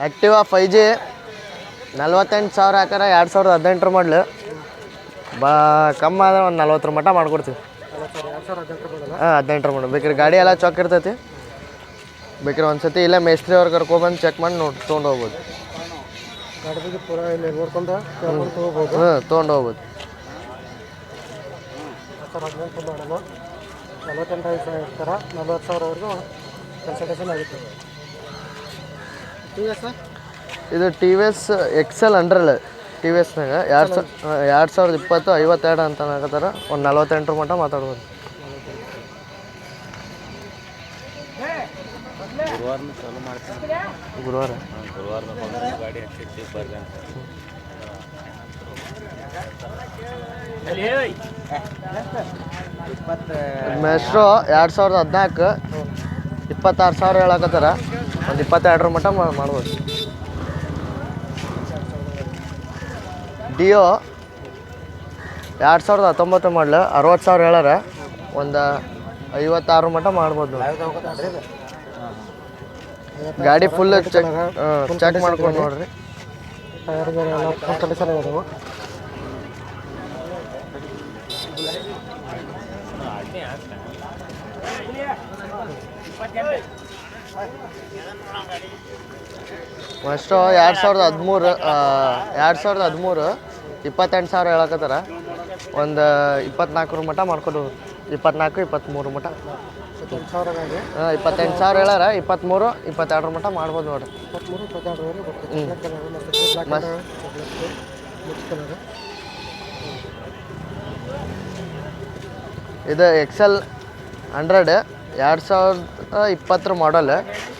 Activa 5G 48,000 ಹಾಕಾರ 2018 ಮಾಡಲು ಕಮ್ಮಿ ಆದರೆ ಒಂದು 40 ಮಟ್ಟ ಮಾಡ್ಕೊಡ್ತೀವಿ. ಹಾಂ 18 ಮಾಡಲು ಬೇಕಾದ್ರೆ ಗಾಡಿ ಎಲ್ಲ ಚೊಕ್ ಇರ್ತೈತಿ. ಬೇಕಾದ್ರೆ ಒಂದು ಸತಿ ಇಲ್ಲೇ ಮೇಸ್ತ್ರಿ ಅವ್ರು ಕರ್ಕೊಬಂದು ಚೆಕ್ ಮಾಡಿ ತೊಗೊಂಡು ಹೋಗ್ಬೋದು. ತೊಗೊಂಡು ಹೋಗ್ಬೋದು. 40,000ವರೆಗೂ ಕನ್ಸಲ್ಟೇಷನ್ ಆಗುತ್ತೆ. ಇದು TVS XL 100 TVSನಾಗ 2020 52 ಅಂತ ಹಾಕತ್ತಾರ. ಒಂದು 48 ಮಟ್ಟ ಮಾತಾಡ್ಬೋದು. ಗುರುವಾರ ಮೆಸ್ಟ್ರೋ 2014 26,000 ಹೇಳಕತ್ತಾರ. ಒಂದು 22 ಮಟ್ಟ ಮಾಡ್ಬೋದು. ಡಿಯೋ 2019 ಮಾಡಲು 60,000 ಹೇಳಾರ. ಒಂದು 56 ಮಟ್ಟ ಮಾಡ್ಬೋದು ನೋಡಿ. ಗಾಡಿ ಫುಲ್ ಚೆಕ್ ಮಾಡ್ಕೊಂಡು ನೋಡ್ರಿ. ಅಷ್ಟು 2013 28,000 ಹೇಳಕತ್ತಾರ. ಒಂದು 24 ಮಟ್ಟ ಮಾಡ್ಕೊಂಡು 24-23 ಮಟ್ಟ. 28,000 ಹೇಳಾರ. 23-22 ಮಟ್ಟ ಮಾಡ್ಬೋದು ನೋಡ್ರಿ. ಇದು XL 100 2020 ಮಾಡಲ್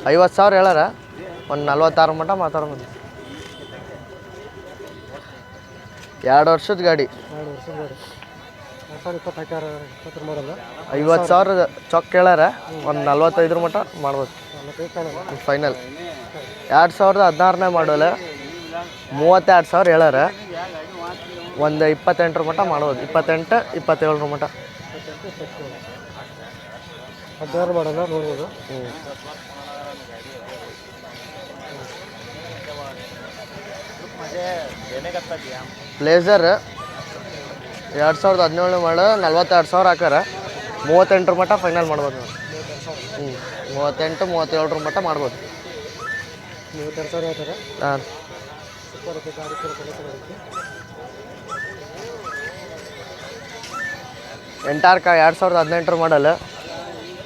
50,000 ಹೇಳಾರ. ಒಂದು 46 ಮಟ್ಟ ಮಾತಾಡ್ಬೋದು. 2 ವರ್ಷದ ಗಾಡಿ 50,000 ಚೊಕ್ ಹೇಳಾರ. ಒಂದು 45 ಮಟ್ಟ ಮಾಡ್ಬೋದು ಫೈನಲ್. 2016 ಮಾಡಲ್ 32,000 ಹೇಳಾರ. ಒಂದು 28 ಮಟ್ಟ ಮಾಡ್ಬೋದು. 28-27 ಮಟ್ಟ. 16 ಮಾಡಲ್ಲ ನೋಡ್ಬೋದು. ಪ್ಲೇಸರ್ 2017 ಮಾಡಲ್ 42,000 ಹಾಕಾರ. 38 ಮಟ್ಟ ಫೈನಲ್ ಮಾಡ್ಬೋದು ನೋಡಿ. 38-37 ಮಟ್ಟ ಮಾಡ್ಬೋದು. 32,000 ಹೇಳ್ತಾರೆ. ಹಾಂ ಎಂಟಾರ್ಕ 2018 ಮಾಡಲ್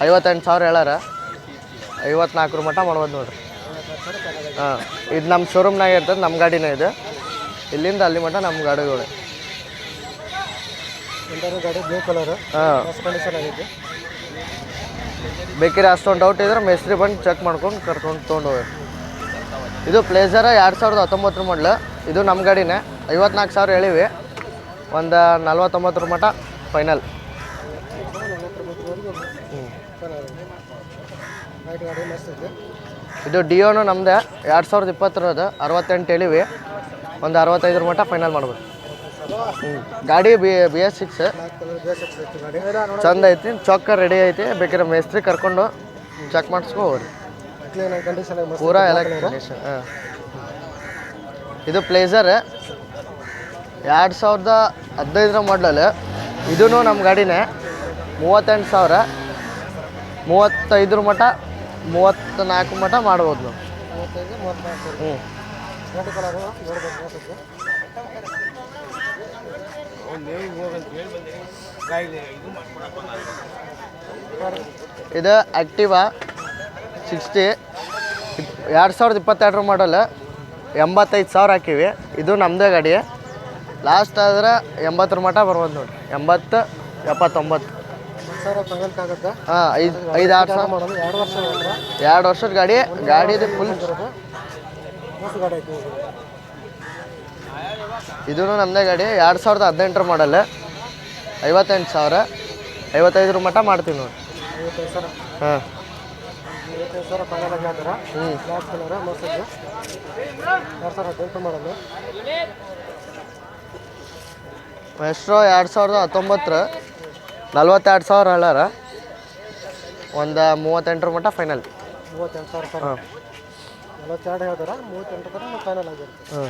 58,000 ಹೇಳಾರ. 54 ಮಟ್ಟ ಮಾಡ್ಬೋದು ನೋಡ್ರಿ. ಹಾಂ ಇದು ನಮ್ಮ ಶೋರೂಮ್ನಾಗ ಇರ್ತದೆ. ನಮ್ಮ ಗಾಡಿನೇ ಇದು. ಇಲ್ಲಿಂದ ಅಲ್ಲಿ ಮಟ್ಟ ನಮ್ಮ ಗಾಡಿಗಳು. ಗಾಡಿ ಬ್ಲೂ ಕಲರ್. ಹಾಂ ಕಂಡೀಷನ್ ಆಗಿದೆ. ಬೇಕಿದ್ರೆ ಅಷ್ಟೊಂದು ಡೌಟ್ ಇದ್ರೆ ಮೇಸ್ತ್ರಿ ಬಂದು ಚೆಕ್ ಮಾಡ್ಕೊಂಡು ಕರ್ಕೊಂಡು ತೊಗೊಂಡು ಹೋಗಿ. ಇದು ಪ್ಲೇಸರ 2019 ಮಾಡಲು. ಇದು ನಮ್ಮ ಗಾಡಿನೇ. 54,000 ಹೇಳಿವಿ. ಒಂದು 49 ಮಟ್ಟ ಫೈನಲ್. ಇದು ಡಿಯೋನು ನಮ್ಮದೇ 2020 68 ಹೇಳಿವಿ. ಒಂದು 65 ಮಟ್ಟ ಫೈನಲ್ ಮಾಡ್ಬೋದು. ಗಾಡಿ BS6 ಚಂದ ಐತಿ. ಚೊಕ್ಕ ರೆಡಿ ಐತಿ. ಬೇಕಾದ್ರೆ ಮೇಸ್ತ್ರಿ ಕರ್ಕೊಂಡು ಚೆಕ್ ಮಾಡಿಸ್ಕೊ ಹೋಗ್ರಿ. ಪೂರಾ ಎಲ್ಲ ಕಂಡೀಷನ್. ಹಾಂ ಇದು ಪ್ಲೇಸರ್ 2015 ಮಾಡಲ್. ಇದೂ ನಮ್ಮ ಗಾಡಿನೇ. 38,000 35 ಮಟ್ಟ 34 ಮಟ್ಟ ಮಾಡ್ಬೋದು ನಾವು. ಇದು ಆ್ಯಕ್ಟಿವಾ 60 2022 ಮಾಡಲ್ 85,000 ಹಾಕಿವಿ. ಇದು ನಮ್ಮದೇ ಗಾಡಿ. ಲಾಸ್ಟ್ ಆದರೆ 80 ಮಟ್ಟ ಬರ್ಬೋದು ನೋಡಿ. 80-79. ಹಾಂ 5-6 2 ವರ್ಷದ ಗಾಡಿ. ಗಾಡಿದು ಫುಲ್ ಇದೂ ನಮ್ಮದೇ ಗಾಡಿ. 2018 ಮಾಡಲ್ 58,000 55 ಮಟ್ಟ ಮಾಡ್ತೀವಿ ನೋಡಿ. ಹಾಂ ಮೆಸ್ಟ್ರೋ 2019 42,000 ಹೇಳಾರ. ಒಂದು 38 ಮಟ್ಟ ಫೈನಲ್. 38,000. ಹಾಂ 42 ಹೇಳ್ತಾರೆ, 38 ತನಕ ಫೈನಲ್ ಆಗಿರುತ್ತೆ. ಹಾಂ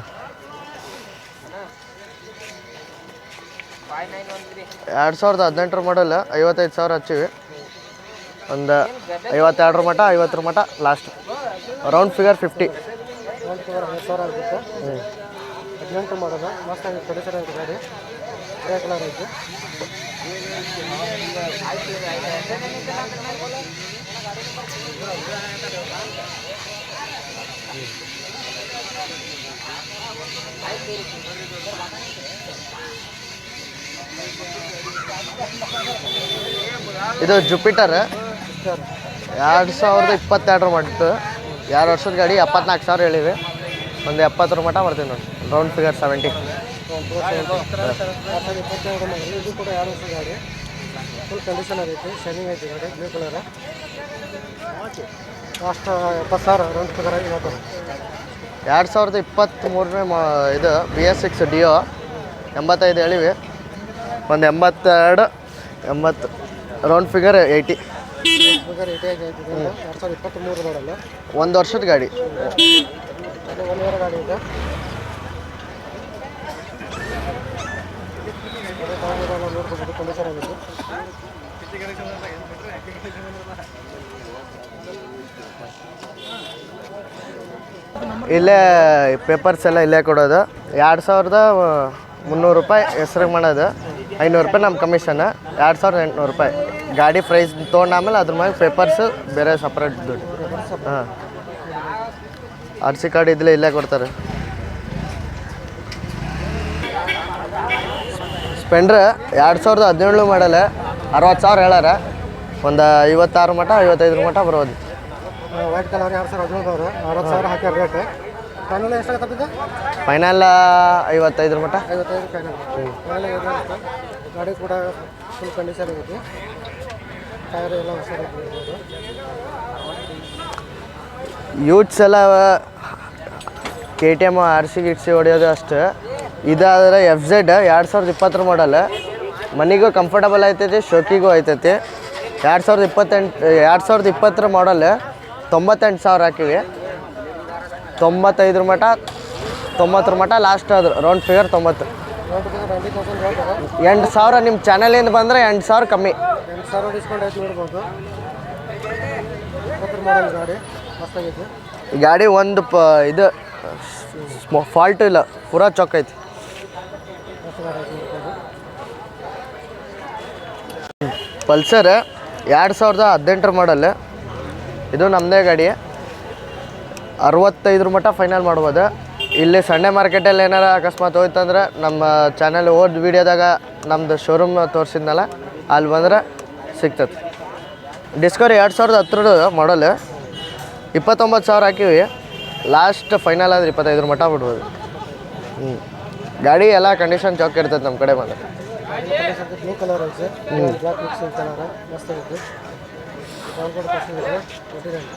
2018 ಮಾಡಲ್ 55,000 ಹಚ್ಚಿವಿ. ಒಂದು 52 ಮಟ 50 ಮಟ ಲಾಸ್ಟ್ ರೌಂಡ್ ಫಿಗರ್ 50. ಒಂದು 20,000 ಆಗುತ್ತೆ. 18 ಮಾಡೋದು ಮಸ್ತಾಗಿ ಕಂಡೀಷನ್ ಐತೆ ಗಾಡಿ, ಗ್ರೇ ಕಲರ್ ಐತೆ. ಇದು ಜುಪಿಟರ್ 2022 ಮಟ್ಟು 2 ವರ್ಷದ ಗಾಡಿ 74,000 ಹೇಳಿವಿ. ಒಂದು 70 ಮಟ ಬರ್ತೀವಿ ನೋಡಿ. Round figure 70. 2022 ಮಾಡಲು ಇದು ಕೂಡ 2 ವರ್ಷದ ಗಾಡಿ, ಫುಲ್ ಕಂಡೀಷನ್ ಆಗೈತಿ, ಶೈನಿಂಗ್ ಐತಿ ಗಾಡಿ, blue colour. Last 70,000 round figure ಆಗಿ ಹೇಳ್ತಾರೆ. 2023 ಇದು BS6 ಡಿಯೋ 85 ಹೇಳಿವಿ. ಒಂದು 82 80 ರೌಂಡ್ ಫಿಗರ್ 80. ಫಿಗರ್ 80 ಆಗೈತಿ. 2023 ಮಾಡಲ್ಲ, 1 ವರ್ಷದ ಗಾಡಿ. ಅದು 1 ಇಯರ್ ಗಾಡಿ ಇದೆ. ನೋಡ್ಬೋದು, ಕಂಡೀಷನ್ ಆಗೈತಿ. ಇಲ್ಲೇ ಪೇಪರ್ಸ್ ಎಲ್ಲ ಇಲ್ಲೇ ಕೊಡೋದು. 2,300 ರೂಪಾಯಿ ಹೆಸ್ರಿಗೆ ಮಾಡೋದು, 500 ರೂಪಾಯಿ ನಮ್ಮ ಕಮಿಷನ್, 2,800 ರೂಪಾಯಿ ಗಾಡಿ ಪ್ರೈಸ್ ತೊಗೊಂಡಾಮೇಲೆ ಅದ್ರ ಮೇಲೆ ಪೇಪರ್ಸು ಬೇರೆ ಸಪ್ರೇಟ್ ದುಡ್ಡು. ಹಾಂ RC ಕಾರ್ಡ್ ಇದ್ದರೆ ಇಲ್ಲೇ ಕೊಡ್ತಾರೆ. ಸ್ಪೆಂಡ್ರ್ 2017 ಮಾಡಲ್ಲ, 60,000 ಹೇಳಾರ. ಒಂದು 56 ಮಟ 55 ಮಟ ಬರೋದು. ವೈಟ್ ಕಲರ್ 2017 60,000 ಹಾಕ್ಯಾರ ರೇಟ್. ಫೈನಲ್ ಎಷ್ಟಾಗುತ್ತೆ? ಫೈನಲ್ 55 ಮಟ. 55 ಫೈನಲ್. ಫೈನಲ್ ಗಾಡಿ ಕೂಡ ಫುಲ್ ಕಂಡೀಷನ್ ಆಗೈತಿ, ಟೈರ್ ಎಲ್ಲ ಹೊಸ ಇರ್ಬೋದು. ಯೂತ್ಸ್ ಎಲ್ಲ KTM RC ಗಿಟ್ಸಿ ಹೊಡೆಯೋದು ಅಷ್ಟು. ಇದಾದರೆ FZ 2020 ಮಾಡಲ್, ಮನೆಗೂ ಕಂಫರ್ಟಬಲ್ ಆಯ್ತೈತಿ, ಶೋಕಿಗೂ ಆಯ್ತೈತಿ. 2020 ಮಾಡಲ್ 98,000 ಹಾಕಿವಿ. 95 ಮಟ 90 ಮಟ ಲಾಸ್ಟ್ ಆದ್ರು. Round figure 90. 90,000 ಹೇಳ್ತಾರೆ. 8,000 ನಿಮ್ಮ ಚಾನಲಿಂದ ಬಂದರೆ 8,000 ಕಮ್ಮಿ. 8,000 ಡಿಸ್ಕೌಂಟ್ ಆಯ್ತು ನೋಡ್ಬೋದು. 20 ಮಾಡಲ್ ಗಾಡಿ ಮಸ್ತಾಗೈತಿ. ಈ ಗಾಡಿ ಒಂದು ಇದು ಫಾಲ್ಟ್ ಇಲ್ಲ, ಪೂರಾ ಚೊಕ್ ಐತಿ. ಮಸ್ತ್ ಗಾಡಿ ಐತಿ ನೋಡ್ಬೋದು. ಪಲ್ಸರ್ 2018 ಮಾಡಲ್, ಇದು ನಮ್ಮದೇ ಗಾಡಿ. 65 ಮಟ ಫೈನಲ್ ಮಾಡ್ಬೋದು. ಇಲ್ಲಿ ಸಂಡೇ ಮಾರ್ಕೆಟಲ್ಲಿ ಏನಾರ ಅಕಸ್ಮಾತ್ ಹೋಯ್ತಂದ್ರೆ ನಮ್ಮ ಚಾನಲ್ ಓದ್ ವೀಡಿಯೋದಾಗ ನಮ್ಮದು ಶೋರೂಮ್ ತೋರಿಸಿದ್ನಲ್ಲ, ಅಲ್ಲಿ ಬಂದ್ರೆ ಸಿಗ್ತದೆ. ಡಿಸ್ಕವರಿ 2010 ಮಾಡಲ್ 29,000 ಹಾಕಿವಿ. ಲಾಸ್ಟ್ ಫೈನಲ್ ಆದರೆ 25 ಮಟ ಬಿಡ್ಬೋದು. ಗಾಡಿ ಎಲ್ಲ ಕಂಡೀಷನ್ ಚೌಕ್ ಇರ್ತದೆ ನಮ್ಮ ಕಡೆ ಬಂದರೆ. ಬ್ಲೂ ಕಲರ್ ಐತೆ, ಬ್ಲಾಕ್ ಮಿಕ್ಸಿಂಗ್ ಕಲರ್ ಮಸ್ತ್ ಐತಿ. ಕೂಡ ಪರ್ಸೆಂಟ್ ಇದೆ 2013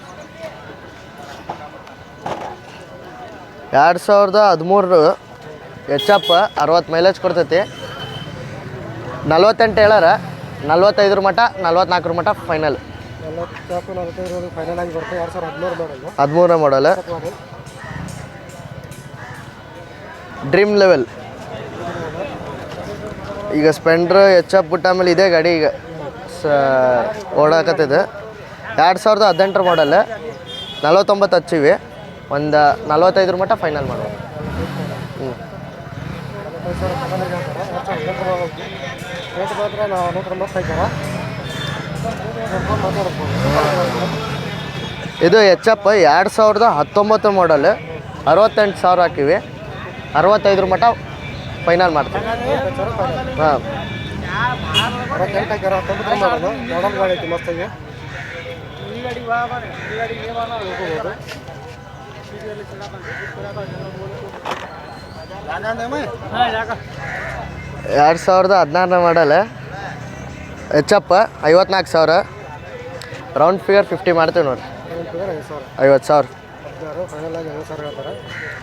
HF 60 ಮೈಲೇಜ್ ಕೊಡ್ತೈತಿ. 48 ಹೇಳಾರ, 45 ಮಟ 44 ಮಟ ಫೈನಲ್. 44-45 ಫೈನಲ್ ಆಗಿ ಬರುತ್ತೆ. 2013 13 ಮಾಡಲ್ಲ. ಮಾಡಲ್. Dream level. ಈಗ ಸ್ಪೆಂಡ್ರ್ HF ಬಿಟ್ಟ ಆಮೇಲೆ ಇದೇ ಗಾಡಿ ಈಗ ಓಡಾಕತ್ತಿದೆ. 2018 ಮಾಡಲ್ 49 ಹಚ್ಚಿವಿ. ಒಂದು 45 ಮಟ ಫೈನಲ್ ಮಾಡೋದು. 45,000 ಫೈನಲ್ ಹೇಳ್ತಾರೆ. 2018 ರೇಟ್ ಮಾತ್ರ ನಾವು 190 ಐತಾರ. ಇದು HF 2019 ಮಾಡಲ್ 68,000 ಹಾಕಿವಿ. 65 ಮಟ ಫೈನಲ್ ಮಾಡ್ತೀವಿ. ಹಾಂ 68 ಹಾಕ್ಯಾರ. 19 ಮಾಡೋದು ಮಾಡಲ್ ಗಾಡಿ ಐತಿ ಮಸ್ತಾಗಿ. ಹೋಗ್ಬೋದು. 2016 ಮಾಡಲ್ HF 54,000. ರೌಂಡ್ ಫಿಗರ್ 50 ಮಾಡ್ತೀವಿ ನೋಡಿ. 50,000. ಫೈನಲ್ ಆಗಿ 50,000 ಹೇಳ್ತಾರೆ.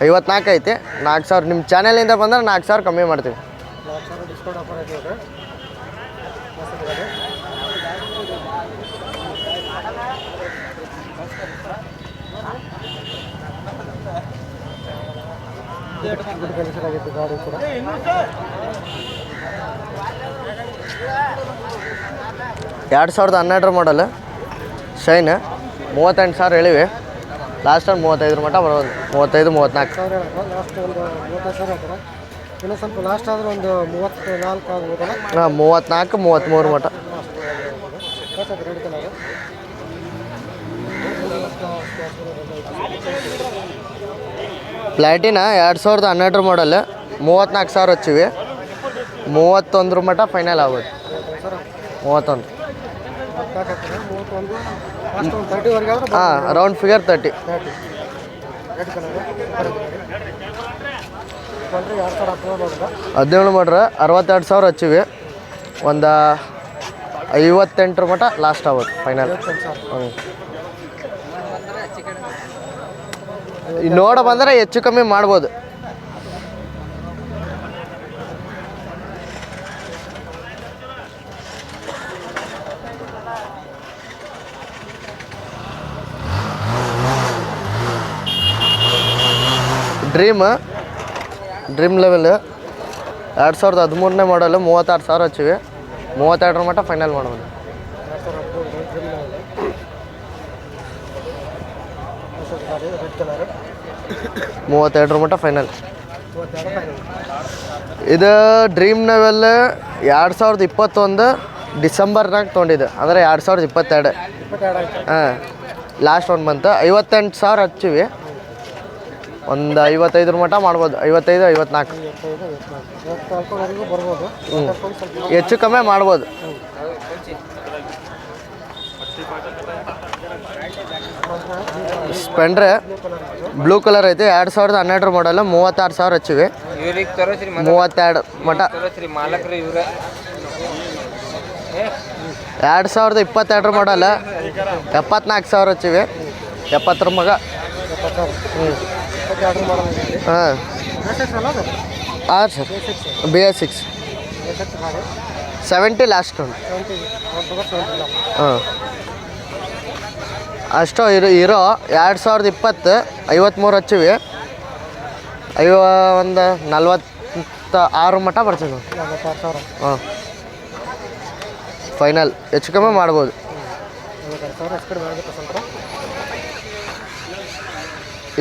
54 ಐತಿ. 4,000 ನಿಮ್ಮ ಚಾನಲಿಂದ ಬಂದ್ರೆ 4,000 ಕಮ್ಮಿ ಮಾಡ್ತೀವಿ. 4,000 ಡಿಸ್ಕೌಂಟ್ ಆಫರ್ ಐತೆ ನೋಡ್ರಿ. ಮಸ್ತ್ ಗಾಡಿ. ಗುಡ್ ಕಂಡೀಷನ್ ಆಗೈತಿ ಗಾಡಿ ಕೂಡ. 2012 ಮಾಡಲ್ ಶೈನ್ 38,000 ಹೇಳಿವಿ. ಲಾಸ್ಟ್ ಟೈಮ್ 35 ಮಟ್ಟ ಬರೋದು, 35-34. ಲಾಸ್ಟ್ ಒಂದು 35,000 ಹೇಳ್ತಾರೆ. ಇನ್ನೂ ಸ್ವಲ್ಪ ಲಾಸ್ಟ್ ಆದರೆ ಒಂದು 34 ಆಗ್ಬೋದಲ್ಲ. ಹಾಂ, 34-33 ಮಟ್ಟ. ರೆಡ್ ಕಲರ್ ಪ್ಲಾಟಿನ 2012 ಮಾಡಲ್ 34,000 ಹಚ್ಚಿವಿ. 31 ಮಟ್ಟ ಫೈನಲ್ ಆಗೋದು. 31. ಹಾಂ, ರೌಂಡ್ ಫಿಗರ್ 30. ರೆಡ್ ಕಲರ್ 17 ಮಾಡ್ರೆ 62,000 ಹಚ್ಚಿವಿ. ಒಂದು 58 ಮಟ್ಟ ಲಾಸ್ಟ್ ಆಗೋದು ಫೈನಲ್. ಹ್ಞೂ, ನೋಡ ಬಂದರೆ ಹೆಚ್ಚು ಕಮ್ಮಿ ಮಾಡ್ಬೋದು. ಡ್ರೀಮ್ ಲೆವೆಲ್ 2013 ಮಾಡಲು 36,000 ಹಚ್ಚಿವಿ. 32 ಮಟ್ಟ ಫೈನಲ್ ಮಾಡ್ಬೋದು. 32 ಮಟ್ಟ ಫೈನಲ್. ಇದು ಡ್ರೀಮ್ ಲೆವೆಲ್ 2021 ಡಿಸೆಂಬರ್ನಾಗ ತೊಗೊಂಡಿದ್ದು, ಅಂದರೆ 2022. ಹಾಂ, ಲಾಸ್ಟ್ 1 ಮಂತ್ 58,000 ಹಚ್ಚಿವಿ. ಒಂದು 55 ಮಟ್ಟ ಮಾಡ್ಬೋದು, 55-54. ಹ್ಞೂ, ಹೆಚ್ಚು ಕಮ್ಮಿ ಮಾಡ್ಬೋದು. ಸ್ಪೆಂಡ್ರೆ ಬ್ಲೂ ಕಲರ್ ಐತಿ. 2012 ಮಾಡಲ್ 36,000 ಹಚ್ಚಿವಿ. 32 ಮಟ್ಟ. 2022 ಮಾಡಲ್ 74,000 ಹಚ್ಚಿವಿ. 70 ಮಗ. ಹ್ಞೂ, ಹಾಂ ಸರ್. BS6 70 ಲಾಸ್ಟ್ ಒಂದು. ಹಾಂ, ಅಷ್ಟು ಹೀರೋ 2020 53 ಹಚ್ಚಿವಿ. ಒಂದು 46 ಮಟ್ಟ ಬರ್ತದೆ. ಹಾಂ, ಫೈನಲ್ ಹೆಚ್ಚು ಕಮ್ಮಿ ಮಾಡ್ಬೋದು.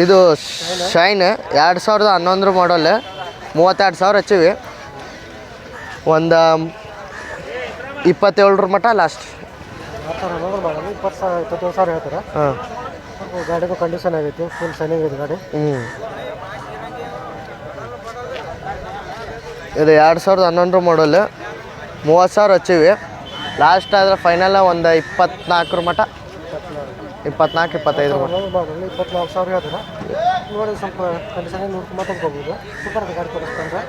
ಇದು ಶೈನ್ 2011 ಮಾಡಲ್ 32,000 ಹಚ್ಚಿವಿ. ಒಂದು 27 ಮಟ್ಟ ಲಾಸ್ಟ್. 27,000 ಹೇಳ್ತಾರೆ. ಹಾಂ, ಗಾಡಿಗೂ ಕಂಡೀಷನ್ ಆಗೈತಿ, ಫುಲ್ ಶೈನಿಂಗ್ ಇದೆ ಗಾಡಿ. ಹ್ಞೂ, ಇದು 2011 ಮಾಡಲ್ 30,000 ಹಚ್ಚಿವಿ. ಲಾಸ್ಟ್ ಆದರೆ ಫೈನಲ್ ಒಂದು 24 ಮಟ್ಟ, 24-25 ಮಟ್ಟ. 24,000 ಹೇಳ್ತಾರೆ. ನೋಡಿ ಸ್ವಲ್ಪ ಕಂಡೀಷನ್ ನೋಡ್ಕೊಂಡು ಹೋಗ್ಬೋದು. ಸೂಪರ್ ಗಾಡಿ ಕೊಡಿಸ್ಕೊಂಡ್ರೆ.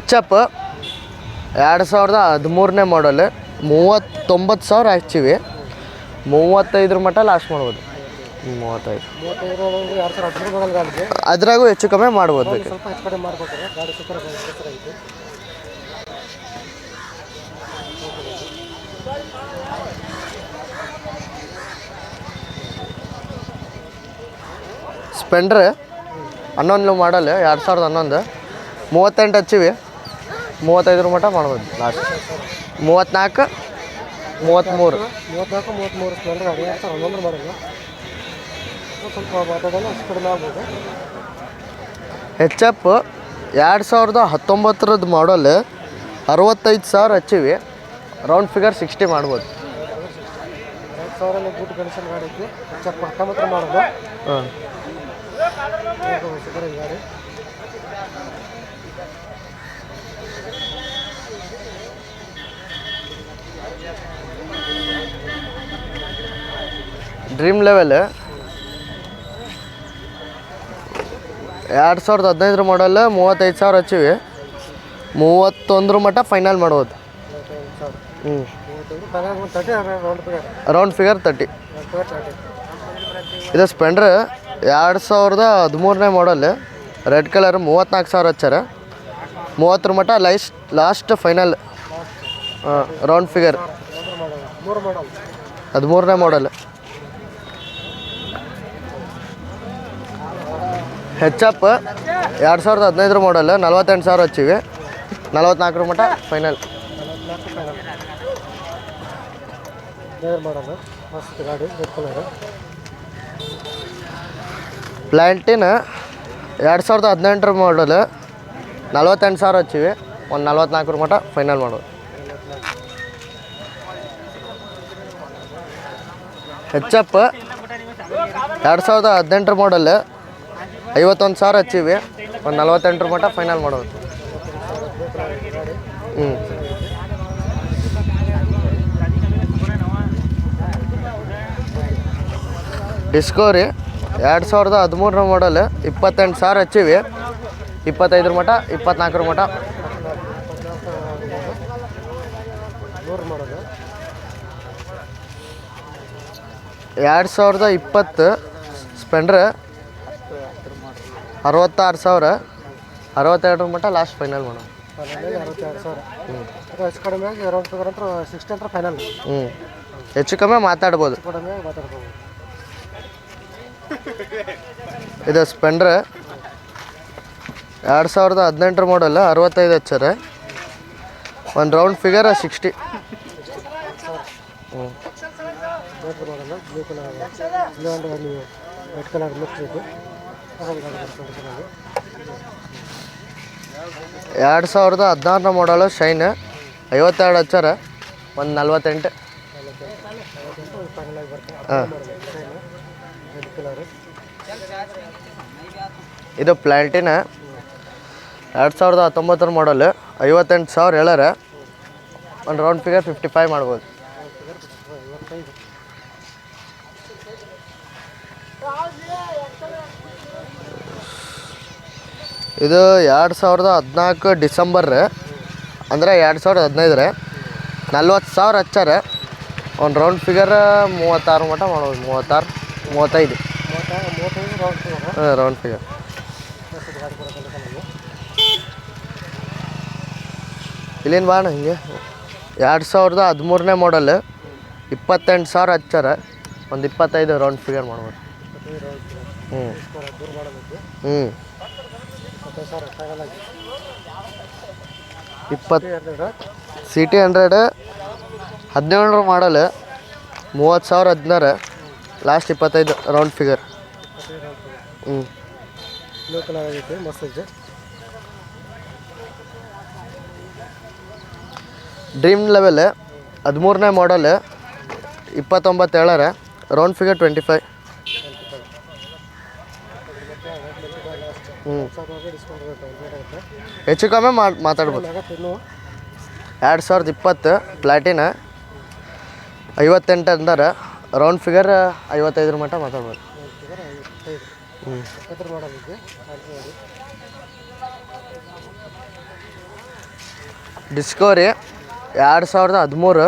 HF 2013 ಮಾಡಲ್ 39,000 ಹಚ್ಚಿವಿ. 35 ಮಟ್ಟ ಲಾಸ್ಟ್ ಮಾಡ್ಬೋದು. 35 2013 ಮಾಡಲ್ ಗಾಡಿಗೆ ಅದ್ರಾಗೂ ಹೆಚ್ಚು ಕಮ್ಮಿ ಮಾಡ್ಬೋದು. ಸ್ವಲ್ಪ ಹೆಚ್ಚು ಕಡಿಮೆ ಮಾಡ್ಕೊತಾರೆ. ಗಾಡಿ ಸೂಪರ್ ಐತಿ. ಸ್ಪೆಂಡ್ರ್ 11 ಮಾಡಲ್ 2011 38 ಹಚ್ಚಿವಿ. 35 ಮಟ್ಟ ಮಾಡ್ಬೋದು ಲಾಸ್ಟ್. 34-33 ಸ್ಪೆಂಡರ್ ಗಾಡಿ 2011 ಮಾಡಲ್ಲ. ಸ್ವಲ್ಪ ಮಾತಾಡೋಲ್ಲ, ಹೆಚ್ಚು ಕಡಿಮೆ ಆಗ್ಬೋದು. HF 2019 ಮಾಡಲ್ 65,000 ಹಚ್ಚಿವಿ. ರೌಂಡ್ ಫಿಗರ್ 60 ಮಾಡ್ಬೋದು. 2,000 ಗುಡ್ ಕಂಡೀಷನ್ ಗಾಡಿ ಐತಿ. 19 ಮಾಡೋದು. ಹಾಂ, ಸೂಪರ್ ಗಾಡಿ. ಡ್ರೀಮ್ ಲೆವೆಲ್ 2015 ಮಾಡಲ್ 35,000 ಹಚ್ಚಿವಿ. 31 ಮಟ್ಟ ಫೈನಲ್ ಮಾಡ್ಬೋದು. ಹ್ಞೂ, ರೌಂಡ್ ಫಿಗರ್ 30. ಇದು ಸ್ಪೆಂಡ್ರ್ 2013 ಮಾಡಲ್ ರೆಡ್ ಕಲರ್ 34,000 ಹಚ್ಚಾರ. 30 ಮಟ್ಟ ಲಾಸ್ಟ್ ಫೈನಲ್. ರೌಂಡ್ ಫಿಗರ್ 13 ಮಾಡಲ್. ಹೆಚ್ ಎಪ್ 2015 ಮಾಡಲ್ 48,000 ಹಚ್ಚಿವಿ. 44 ಮಟ್ಟ ಫೈನಲ್. 44 ಫೈನಲ್. ಬೇರೆ ಮಾಡೋದು ಮಸ್ತ್ ಗಾಡಿ ರೆಡ್ ಕಲರ್. ಪ್ಲ್ಯಾಂಟಿನ್ 2018 ಮಾಡಲ್ 48,000 ಹಚ್ಚಿವಿ. ಒಂದು 44 ಮಟ್ಟ ಫೈನಲ್ ಮಾಡೋದು. ಹೆಚ್ ಎಪ್ 2018 ಮಾಡಲ್ 51,000 ಹಚ್ಚಿವಿ. ಒಂದು 48 ಮಟ್ಟ ಫೈನಲ್ ಮಾಡೋದು. ಹ್ಞೂ ಡಿಸ್ಕವರಿ 2013 ಮಾಡಲ್ 28,000 ಹಚ್ಚಿವಿ. 25 ಮಟ್ಟ 24 ಮಟ್ಟ. 100 ಮಾಡೋದು. 2020 ಸ್ಪೆಂಡ್ರ್ 66,000. 62 ಮಟ್ಟ ಲಾಸ್ಟ್ ಫೈನಲ್ ಮಾಡೋದು. ಫೈನಲ್ 62,000. ಹೆಚ್ಚು ಕಡಿಮೆ ಅರೌಂಡ್ ಫಿಗರ್ ಅಂತ 60 ಅಂತ ಫೈನಲ್. ಹೆಚ್ಚು ಕಮ್ಮಿ ಮಾತಾಡ್ಬೋದು. ಕಡಿಮೆ ಮಾತಾಡ್ಬೋದು. ಇದು ಸ್ಪೆಂಡ್ರ್ 2018 ಮಾಡಲ್ 65 ಹಚ್ಚಾರ. ಒಂದು ರೌಂಡ್ ಫಿಗರ್ 60. ಬೇಟ್ರ್ ಮಾಡಲ್ಲ ಬ್ಲೂ ಕಲರ್ ಬ್ಲೂ ಆ್ಯಂಡ್ ನೀವು ರೆಡ್ ಕಲರ್ ಮಿಕ್ಸ್ ಬೇಕು. 2016 ಮಾಡಲು ಶೈನ್ 52 ಹಚ್ಚಾರ. ಒಂದು 48. ಫೈನಲ್ ಆಗಿ ಬರ್ತದೆ. ಹಾಂ ರೆಡ್ ಕಲರ್. ಇದು ಪ್ಲ್ಯಾಂಟಿನ 2019 ಮಾಡಲ್ 58,000 ಹೇಳಾರ. ಒಂದು ರೌಂಡ್ ಫಿಗರ್ 55 ಮಾಡ್ಬೋದು. ಇದು 2014 ಡಿಸೆಂಬರ್ ಅಂದರೆ 2015 40,000 ಹಚ್ಚಾರ. ಒಂದು ರೌಂಡ್ ಫಿಗರ್ 36 ಮಟ್ಟ ಮಾಡ್ಬೋದು. 36 35 ರೌಂಡ್ ಫಿಗರ್. ಹಾಂ ರೌಂಡ್ ಫಿಗರ್. ಗಾಡಿ ಕೂಡ ಇಲ್ಲೇನು ಬಾಣ ಹಿಂಗೆ 2013 ಮಾಡಲ್ 28,000 ಹಚ್ಚಾರ. ಒಂದು 25 ರೌಂಡ್ ಫಿಗರ್ ಮಾಡ್ಬೋದು. ಹ್ಞೂ ದೂರ ಮಾಡೋದಕ್ಕೆ ಹ್ಞೂ 25,000 ಫೈನಲ್ ಆಗಿ. 20 CT 100 17 model 30,000 16. Last 25 round figure. ಹ್ಞೂ ಬ್ಲೂ ಕಲರ್ ಆಗೈತೆ ಮಸ್ತ್ ಐತೆ. ಡ್ರೀಮ್ ಲೆವೆಲ್ 13 ಮಾಡಲ್ 29 ಹೇಳಾರ. Round figure 25. ಹ್ಞೂ ಹೆಚ್ಚು ಕಮ್ಮಿ ಮಾತಾಡ್ಬೋದು. 2020 ಪ್ಲಾಟಿನ 58 ಅಂದಾರ. ರೌಂಡ್ ಫಿಗರ್ 55 ಮಟ್ಟ ಮಾತಾಡ್ಬೋದು. ಹ್ಞೂ ಡಿಸ್ಕವರಿ 2013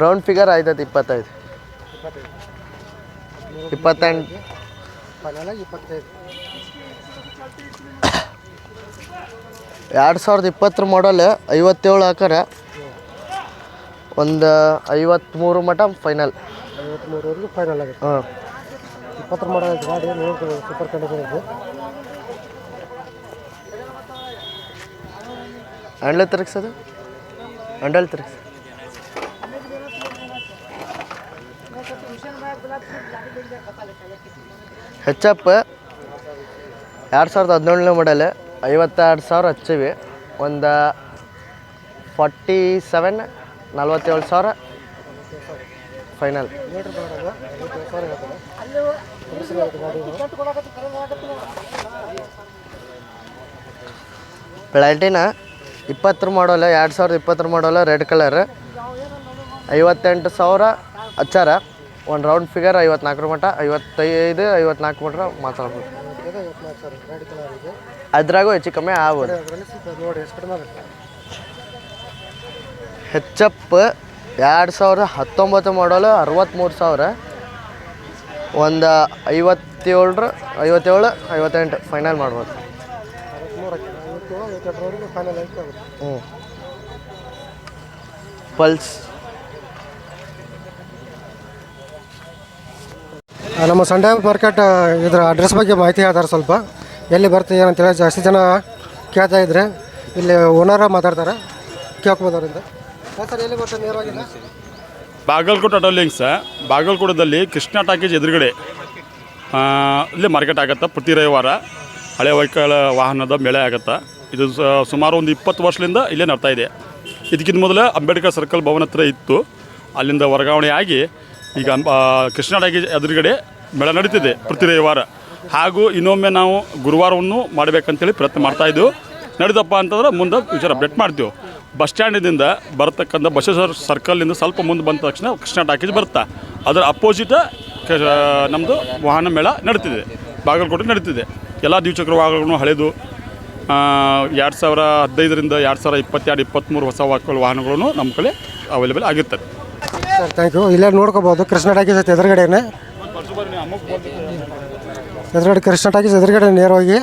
ರೌಂಡ್ ಫಿಗರ್ 25. 28 ಫೈನಲ್ ಆಗಿ 25. 2020 ಮಾಡಲ್ 57 ಹಾಕಾರ. ಒಂದು 53 ಮಟ್ಟ ಫೈನಲ್. 53ವರೆಗೂ ಫೈನಲ್ ಆಗುತ್ತೆ. ಹಾಂ 20 ಮಾಡಲ್ ಗಾಡಿ ನೋಡ್ಬೋದು. ಸೂಪರ್ ಕಂಡೀಷನ್ ಇದೆ. ಹ್ಯಾಂಡಲ್ ತಿರುಗಿಸೋದು ಹ್ಯಾಂಡಲ್ ತಿರುಗಿಸ. ಹೆಚ್ ಎಪ್ 2017 ಮಾಡಲ್ 52,000 ಹಚ್ಚಿವಿ. ಒಂದು 47 47,000 ಫೈನಲ್. ಮೀಟ್ರ್ ಮಾಡೋದು 52,000 ಗಾಡಿ. ಪ್ಲಾಟಿನ 20 ಮಾಡಲ್ 2020 ಮಾಡಲ್ ರೆಡ್ ಕಲರ್ 58,000 ಹಚ್ಚಾರ. ಒಂದು ರೌಂಡ್ ಫಿಗರ್ 54 ಮಟ್ಟ 55 54 ಮಟ್ಟ ಮಾತಾಡ್ಬೋದು. 54,000 ಗಾಡಿ ಕಲರ್ ಇದೆ. ಅದ್ರಾಗೂ ಹೆಚ್ಚು ಕಮ್ಮಿ ಆಗ್ಬೋದು. ನೋಡಿ ಎಷ್ಟು ಕಡಿಮೆ ಆಗುತ್ತೆ. ಹೆಚ್ ಎಪ್ 2019 ಮಾಡಲ್ 63,000. ಒಂದು 57 58 ಫೈನಲ್ ಮಾಡ್ಬೋದು. 52 ಫೈನಲ್ ಆಗಿ ಆಗುತ್ತೆ. ಹ್ಞೂ ಪಲ್ಸ್ ನಮ್ಮ ಸಂಡೇ ಮಾರ್ಕೆಟ್ ಇದರ ಅಡ್ರೆಸ್ ಬಗ್ಗೆ ಮಾಹಿತಿ ಹೇಳ್ತಾರೆ ಸ್ವಲ್ಪ ಎಲ್ಲಿ ಬರ್ತದೆ ಏನಂತೇಳಿ ಜಾಸ್ತಿ ಜನ ಕೇಳ್ತಾ ಇದ್ರೆ ಇಲ್ಲಿ ಓನರ ಮಾತಾಡ್ತಾರೆ ಕೇಳ್ಕೊಬೋದು ಅವರಿಂದ ಸರ್ ಎಲ್ಲಿ ಬರ್ತದೆ ನೇರವಾಗಿಲ್ಲ ಬಾಗಲಕೋಟೆ ಆಟೋ ಲಿಂಕ್ಸ್ ಬಾಗಲಕೋಟದಲ್ಲಿ ಕೃಷ್ಣ ಟಾಕೀಸ್ ಎದುರುಗಡೆ ಇಲ್ಲಿ ಮಾರ್ಕೆಟ್ ಆಗುತ್ತೆ ಪ್ರತಿ ರವಿವಾರ ಹಳೆ ವೆಹಿಕಲ್ ವಾಹನದ ಮೇಳೆ ಆಗುತ್ತೆ ಇದು ಸುಮಾರು ಒಂದು 20 ವರ್ಷದಿಂದ ಇಲ್ಲೇ ನಡ್ತಾ ಇದೆ. ಇದಕ್ಕಿಂತ ಮೊದಲು ಅಂಬೇಡ್ಕರ್ ಸರ್ಕಲ್ ಭವನ ಹತ್ರ ಇತ್ತು, ಅಲ್ಲಿಂದ ವರ್ಗಾವಣೆ ಆಗಿ ಈಗ ಕೃಷ್ಣ ಟಾಕೀಸ್ ಎದುರುಗಡೆ ಮೇಳ ನಡೀತಿದೆ ಪ್ರತಿ ರವಿವಾರ. ಹಾಗೂ ಇನ್ನೊಮ್ಮೆ ನಾವು ಗುರುವಾರವನ್ನು ಮಾಡಬೇಕಂತೇಳಿ ಪ್ರಯತ್ನ ಮಾಡ್ತಾಯಿದ್ದೆವು. ನಡೆದಪ್ಪ ಅಂತಂದ್ರೆ ಮುಂದೆ ಫ್ಯೂಚರ್ ಅಪ್ಡೇಟ್ ಮಾಡ್ತೀವಿ. ಬಸ್ ಸ್ಟ್ಯಾಂಡಿನಿಂದ ಬರ್ತಕ್ಕಂಥ ಬಸವೇಶ್ವರ ಸರ್ಕಲ್ನಿಂದ ಸ್ವಲ್ಪ ಮುಂದೆ ಬಂದ ತಕ್ಷಣ ಕೃಷ್ಣ ಟಾಕೀಸ್ ಬರುತ್ತೆ. ಅದರ ಅಪೋಸಿಟ್ ನಮ್ಮದು ವಾಹನ ಮೇಳ ನಡೀತಿದೆ, ಬಾಗಲಕೋಟೆ ನಡೀತಿದೆ. ಎಲ್ಲ ದ್ವಿಚಕ್ರ ವಾಹನಗಳನ್ನು ಹಳೆದು 2015ರಿಂದ 2022-23 ಹೊಸ ವಾಹನಗಳನ್ನು ನಮ್ಮ ಕಡೆ ಅವೈಲೇಬಲ್ ಆಗಿರ್ತದೆ. Sir thank you. ಇಲ್ಲೇ ನೋಡ್ಕೋಬೋದು ಕೃಷ್ಣ ಟಾಕೀಸ್ ಐತೆ ಎದುರುಗಡೆನೆ, ಎದುರುಗಡೆ ಕೃಷ್ಣ ಟಾಕೀಸ್ ಎದುರುಗಡೆ ನೇರವಾಗಿ